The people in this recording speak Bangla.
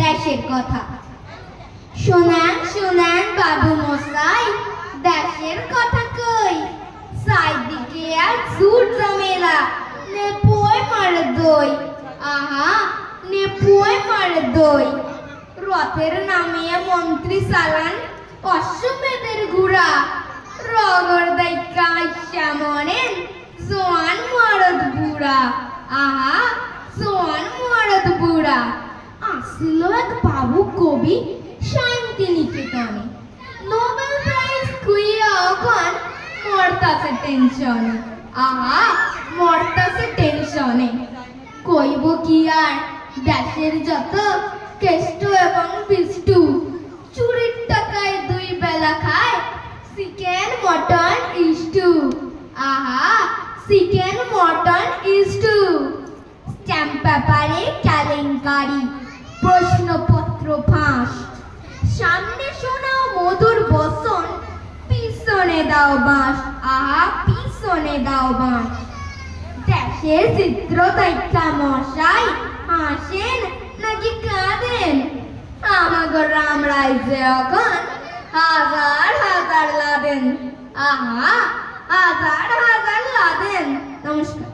দেশের কথা। শোনান শোনান বাবু মশাই, দেশের কথা কই। চারিদিকে আর জুট ঝামেলা, নেপোয় মারে দই। আহা, নেপোয় মারে দই। রথের নামিয়ে মন্ত্রী চালান অশ্বমেধের ঘোড়া। রগর দাইকা আইসা মনেন জোয়ান মরদ বুড়া। আহা, জোয়ান মরদ বুড়া। আসিল এক বাবু কবি শান্তিনিকেতনে, নোবেল প্রাইজ খুইয়া অখন মরতাছে টেনশনে। আহা, মরতাছে টেনশনে। কইব কি আর দেশের যত কেষ্ট এবং পিষ্টু, চুরির টাকায় দুই বেলা খায় চিকেন মটন ইস্টু। আহা, চিকেন মটন ইস্টু। স্ট্যাম্প পেপারে কেলেঙ্কারি, প্রশ্নপত্র ফাঁস। সামনে শোনাও মধুর বচন, পিছনে দাও বাঁশ। আহা, পিছনে দাও বাঁশ। দেশের চিত্র দেখা মশাই হাসেন নাকি কাঁদেন? আমাগো রাম রাজ্যে এখন হাজার হাজার লাদেন। আহা, হাজার হাজার লাদেন। নমস্কার।